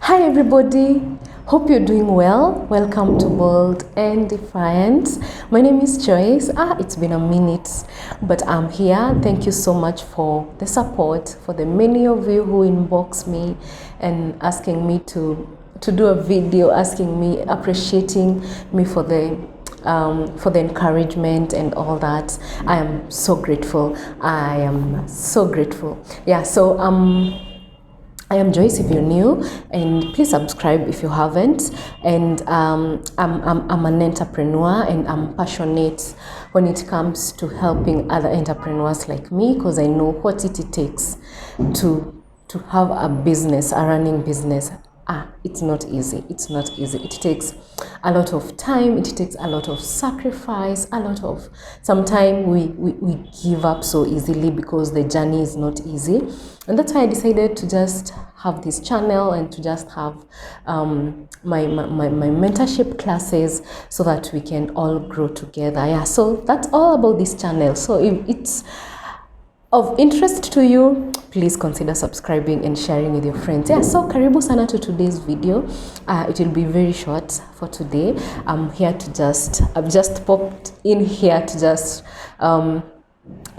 Hi everybody, hope you're doing well. Welcome to Bold and Defiant. My name is Joyce. It's been a minute, but I'm here. Thank you so much for the support, for the many of you who inbox me and asking me to do a video, asking me, appreciating me for the encouragement and all that. I am so grateful. I am so grateful. Yeah, so I am Joyce if you're new, and please subscribe if you haven't. And I'm an entrepreneur, and I'm passionate when it comes to helping other entrepreneurs like me, because I know what it takes to have a business, a running business. It's not easy. It's not easy. It takes a lot of time. It takes a lot of sacrifice, sometimes we give up so easily because the journey is not easy. And that's why I decided to just have this channel and to just have my mentorship classes so that we can all grow together. Yeah, so that's all about this channel. So if it's of interest to you, please consider subscribing and sharing with your friends. Yeah, so karibu sana to today's video. It will be very short for today. I've just popped in here to just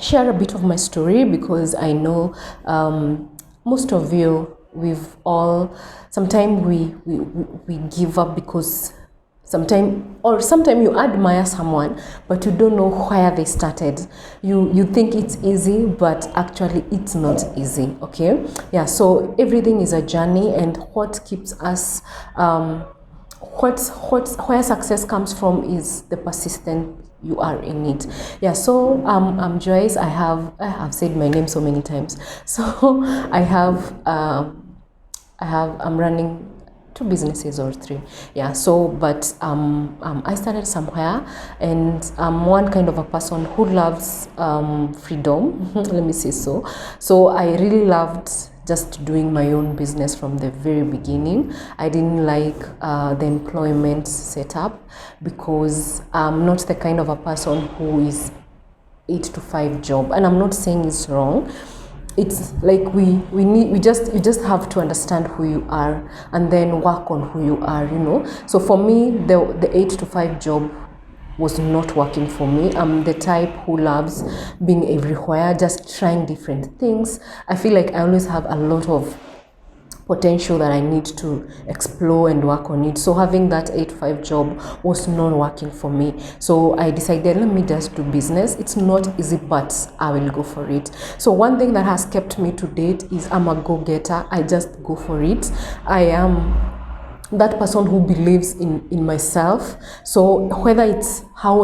share a bit of my story, because I know most of you, sometimes we give up because sometimes you admire someone but you don't know where they started. You think it's easy, but actually it's not easy. Okay, yeah, so everything is a journey, and what keeps us where success comes from is the persistent you are in it. Yeah, so I'm Joyce. I have said my name so many times. So I'm running 2 businesses or 3. Yeah, so but I started somewhere, and I'm one kind of a person who loves freedom. Let me say so. So I really loved just doing my own business from the very beginning. I didn't like the employment setup, because I'm not the kind of a person who is 8 to 5 job, and I'm not saying it's wrong. It's like you just have to understand who you are and then work on who you are, So for me, the 8 to 5 job was not working for me. I'm the type who loves being everywhere, just trying different things. I feel like I always have a lot of potential that I need to explore and work on it. So having that 8-5 job was not working for me. So I decided, let me just do business. It's not easy, but I will go for it. So one thing that has kept me to date is I'm a go-getter. I just go for it. I am that person who believes in myself. So whether it's how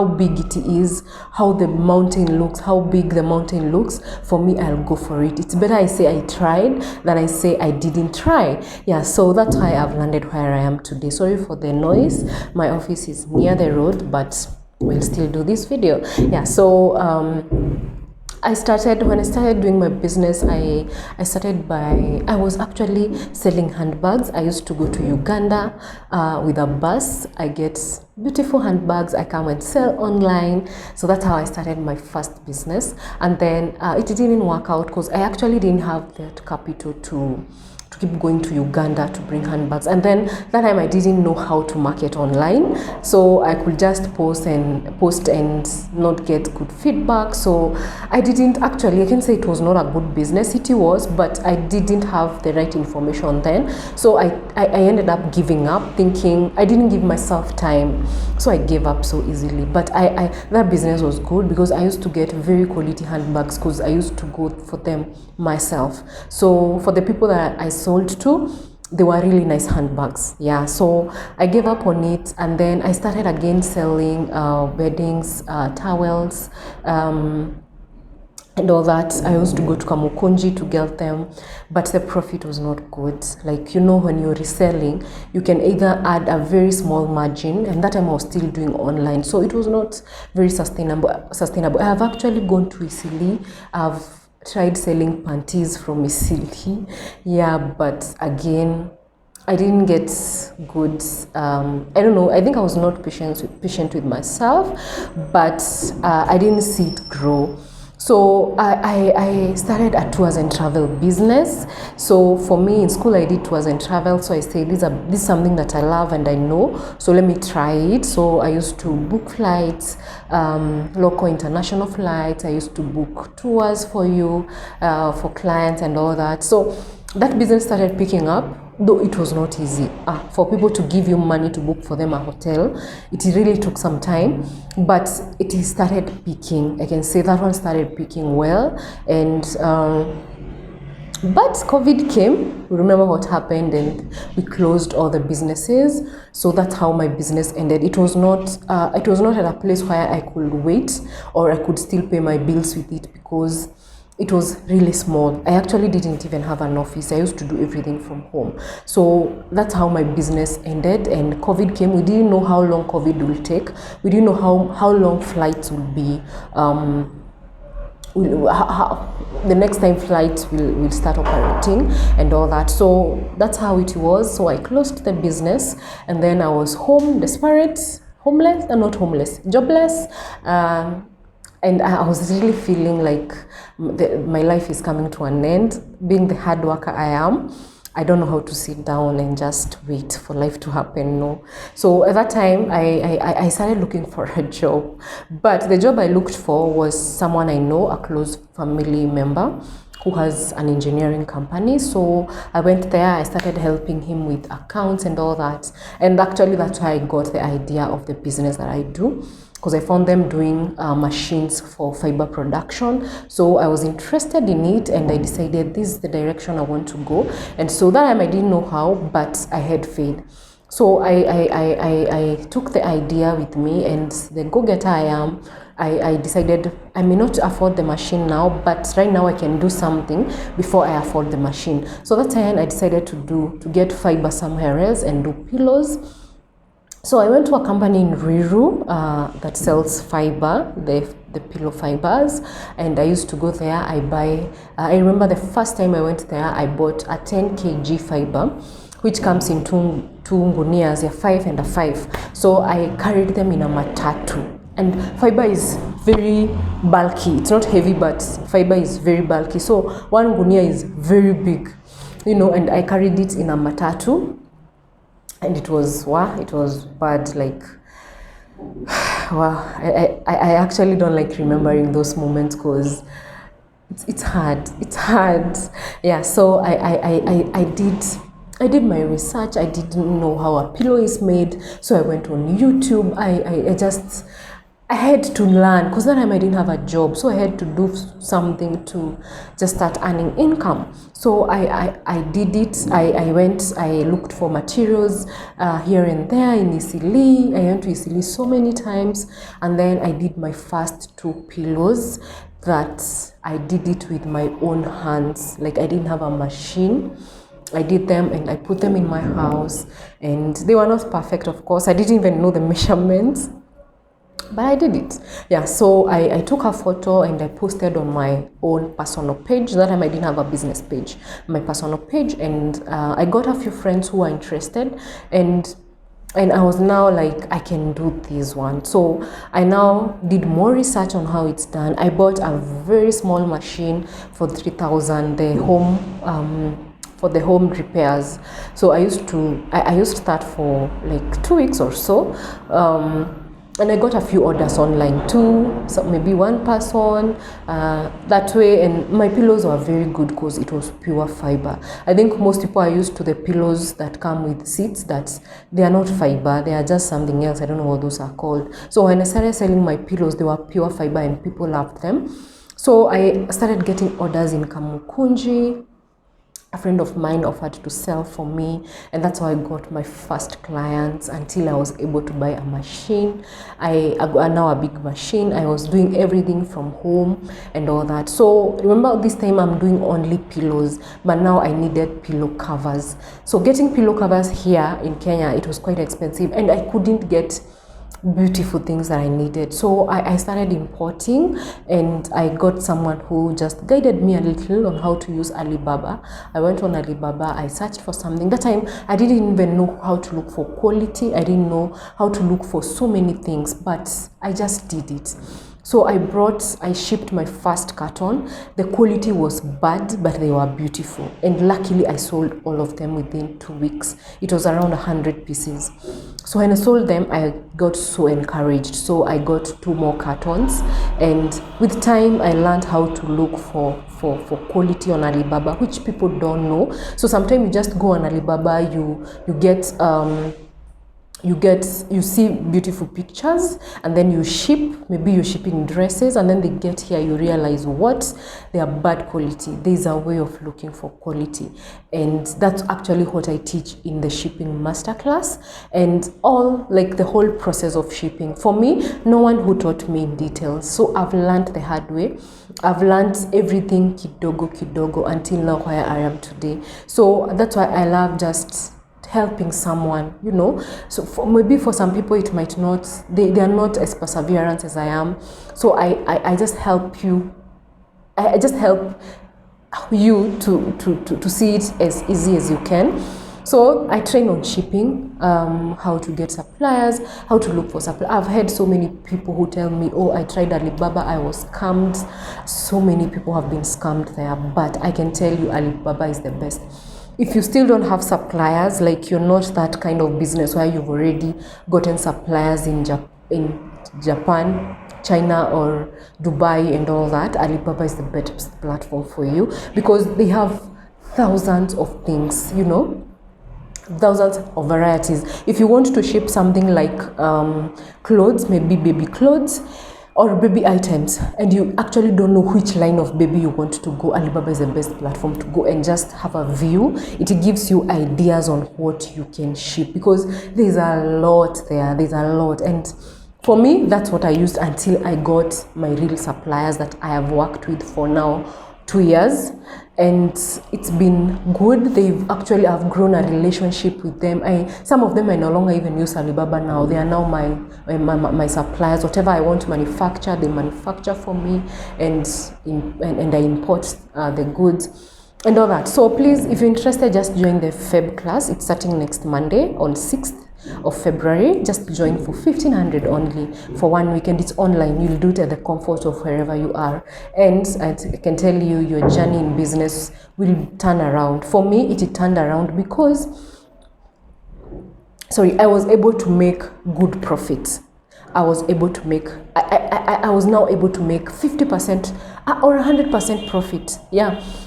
big it is, how the mountain looks, how big the mountain looks, for me, I'll go for it. It's better I say I tried than I say I didn't try. Yeah, so that's why I've landed where I am today. Sorry for the noise. My office is near the road, but we'll still do this video. Yeah, so when I started doing my business, I was actually selling handbags. I used to go to Uganda with a bus. I get beautiful handbags. I come and sell online. So that's how I started my first business. And then it didn't work out, because I actually didn't have that capital to keep going to Uganda to bring handbags. And then that time I didn't know how to market online, so I could just post and not get good feedback. So I can say it was not a good business. It was, but I didn't have the right information then. So I ended up giving up, thinking I didn't give myself time, so I gave up so easily. But that business was good, because I used to get very quality handbags, because I used to go for them myself. So for the people that I sold to, they were really nice handbags. Yeah, so I gave up on it, and then I started again selling weddings, towels, and all that. I used to go to Kamukunji to get them, but the profit was not good. Like, when you're reselling, you can either add a very small margin, and that time I was still doing online, so it was not very sustainable. I have actually gone to Isili. I've tried selling panties from Isili. Yeah, but again, I didn't get good, I don't know, I think I was not patient with myself, but I didn't see it grow. So I started a tours and travel business. So for me in school I did tours and travel. So I said this is something that I love and I know. So let me try it. So I used to book flights, local international flights. I used to book tours for you, for clients and all that. So that business started picking up, though it was not easy. For people to give you money to book for them a hotel, it really took some time, but it started picking. I can say that one started picking well. And but COVID came, remember what happened, and we closed all the businesses. So that's how my business ended. It was not at a place where I could wait or I could still pay my bills with it, because it was really small. I actually didn't even have an office. I used to do everything from home. So that's how my business ended. And COVID came. We didn't know how long COVID will take. We didn't know how long flights will be. The next time flights will start operating and all that. So that's how it was. So I closed the business, and then I was home, desperate, not homeless, jobless. And I was really feeling like my life is coming to an end. Being the hard worker I am, I don't know how to sit down and just wait for life to happen, no. So at that time, I started looking for a job. But the job I looked for was someone I know, a close family member who has an engineering company. So I went there, I started helping him with accounts and all that. And actually that's how I got the idea of the business that I do, because I found them doing machines for fiber production. So I was interested in it, and I decided this is the direction I want to go. And so that time I didn't know how, but I had faith. So I took the idea with me, and the go-getter I am, I decided I may not afford the machine now, but right now I can do something before I afford the machine. So that time I decided to get fiber somewhere else and do pillows. So I went to a company in Riru that sells fiber, the pillow fibers, and I used to go there. I remember the first time I went there, I bought a 10 kg fiber, which comes in two ngunias, a 5 and a 5. So I carried them in a matatu. And fiber is very bulky. It's not heavy, but fiber is very bulky. So one ngunia is very big, and I carried it in a matatu. And it was bad, like, wow. I actually don't like remembering those moments, because it's hard. Yeah, so I did my research. I didn't know how a pillow is made, so I went on YouTube. I had to learn, because that time I didn't have a job, so I had to do something to just start earning income. So I did it. I looked for materials here and there in Isili. I went to Isili so many times, and then I did my first 2 pillows that I did it with my own hands. Like, I didn't have a machine. I did them and I put them in my house, and they were not perfect, of course. I didn't even know the measurements, but I did it. Yeah, so I took a photo and I posted on my own personal page. That time I didn't have a business page, my personal page, and I got a few friends who were interested, and I was now like, I can do this one. So I now did more research on how it's done. I bought a very small machine for 3,000, for the home repairs. So I used that for like 2 weeks or so. And I got a few orders online too, so maybe one person that way. And my pillows were very good because it was pure fiber. I think most people are used to the pillows that come with seats, that they are not fiber, they are just something else. I don't know what those are called. So when I started selling my pillows, they were pure fiber and people loved them. So I started getting orders in Kamukunji. A friend of mine offered to sell for me, and that's how I got my first clients, until I was able to buy a machine. I got now a big machine. I was doing everything from home and all that. So remember, this time I'm doing only pillows, but now I needed pillow covers. So getting pillow covers here in Kenya, it was quite expensive, and I couldn't get beautiful things that I needed. So I started importing, and I got someone who just guided me a little on how to use Alibaba. I went on Alibaba, I searched for something. That time I didn't even know how to look for quality. I didn't know how to look for so many things, but I just did it. So I shipped my first carton. The quality was bad, but they were beautiful. And luckily, I sold all of them within 2 weeks. It was around 100 pieces. So when I sold them, I got so encouraged. So I got 2 more cartons. And with time, I learned how to look for quality on Alibaba, which people don't know. So sometimes you just go on Alibaba, you see beautiful pictures, and then you ship. Maybe you're shipping dresses, and then they get here, you realize what, they are bad quality. There's a way of looking for quality, and that's actually what I teach in the shipping masterclass, and all like the whole process of shipping. For me, no one who taught me in details, so I've learned the hard way. I've learned everything kidogo until now where I am today. So that's why I love just helping someone, you know. So maybe for some people it might not, they are not as perseverant as I am. So I just help you. I just help you to see it as easy as you can. So I train on shipping, how to get suppliers, how to look for suppliers. I've had so many people who tell me, oh, I tried Alibaba, I was scammed. So many people have been scammed there, but I can tell you Alibaba is the best. If you still don't have suppliers, like you're not that kind of business where you've already gotten suppliers in Japan, China or Dubai and all that, Alibaba is the best platform for you, because they have thousands of things, you know, thousands of varieties. If you want to ship something like clothes, maybe baby clothes or baby items, and you actually don't know which line of baby you want to go, Alibaba is the best platform to go and just have a view. It gives you ideas on what you can ship, because there's a lot there, and for me, that's what I used until I got my real suppliers that I have worked with for now 2 years, and it's been good. I've grown a relationship with them. Some of them I no longer even use Alibaba now. They are now my suppliers. Whatever I want to manufacture, they manufacture for me, and I import the goods and all that. So please, if you're interested, just join the Feb class. It's starting next Monday on 6th of February. Just join for 1,500 only for 1 week, and it's online. You'll do it at the comfort of wherever you are, and I can tell you, your journey in business will turn around. For me, it turned around because I was able to make good profits. I was now able to make 50% or 100% profit,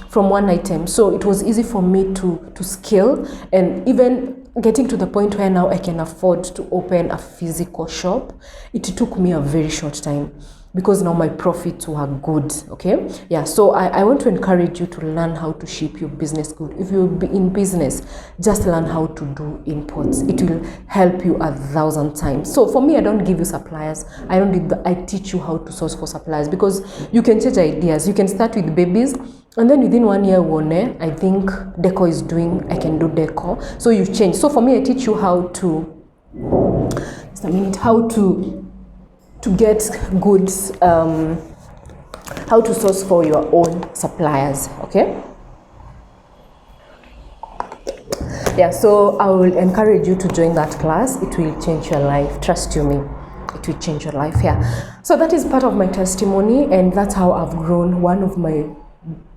from one item. So it was easy for me to scale, and even getting to the point where now I can afford to open a physical shop. It took me a very short time, because now my profits were good. Okay, so I want to encourage you to learn how to ship your business good. If you'll be in business, just learn how to do imports. It will help you 1,000 times. So for me, I don't give you suppliers. I teach you how to source for suppliers, because you can change ideas. You can start with babies, and then within 1 year, I think deco is doing, I can do deco. So you change. So for me, I teach you how to get goods, how to source for your own suppliers. Okay, so I will encourage you to join that class. It will change your life, trust you me, it will change your life. So that is part of my testimony, and that's how I've grown one of my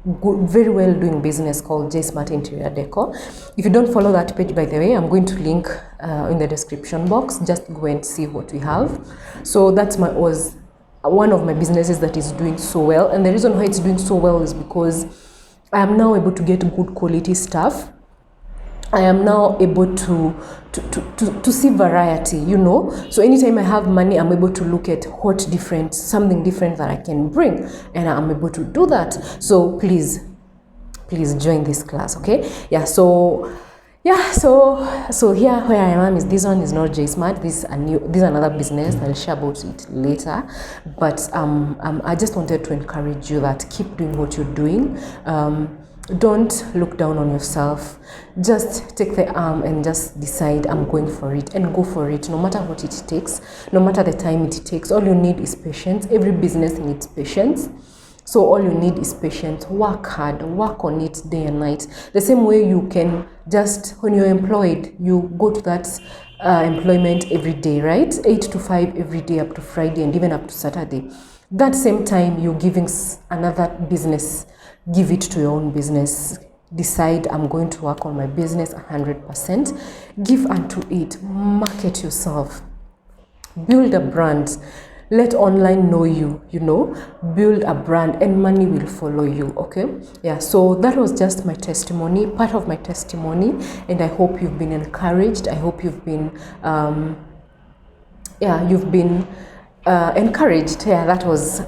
very well doing business called J Smart Interior Decor. If you don't follow that page, by the way, I'm going to link in the description box. Just go and see what we have. So that was one of my businesses that is doing so well, and the reason why it's doing so well is because I am now able to get good quality stuff. I am now able to see variety, you know. So anytime I have money, I'm able to look at something different that I can bring, and I'm able to do that. So please join this class, okay? So here where I am is, this one is not J Smart. This is another business. I'll share about it later. But I just wanted to encourage you that keep doing what you're doing. Don't look down on yourself. Just take the arm and just decide, I'm going for it, and go for it, no matter what it takes, no matter the time it takes. All you need is patience. Every business needs patience. So all you need is patience. Work hard, work on it day and night. The same way you can just, when you're employed, you go to that employment every day, right? 8 to 5 every day up to Friday, and even up to Saturday. that same time you're giving another business, give it to your own business. Decide, I'm going to work on my business 100%. Give unto it. Market yourself. Build a brand. Let online know you, build a brand, and money will follow you. Okay, yeah, so that was just my testimony, part of my testimony, and I hope you've been encouraged. I hope you've been encouraged. Yeah, that was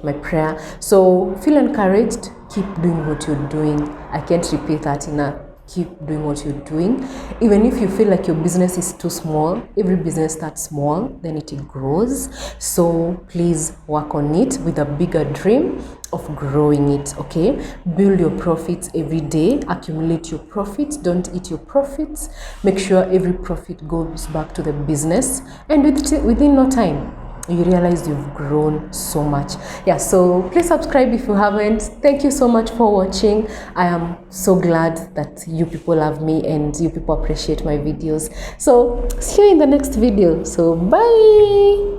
my prayer. So feel encouraged. Keep doing what you're doing. I can't repeat that enough. Keep doing what you're doing. Even if you feel like your business is too small, every business starts small, then it grows. So please work on it with a bigger dream of growing it. Okay, build your profits every day. Accumulate your profits. Don't eat your profits. Make sure every profit goes back to the business, and within no time you realize you've grown so much. Yeah, so please subscribe if you haven't. Thank you so much for watching. I am so glad that you people love me and you people appreciate my videos. So see you in the next video. So bye.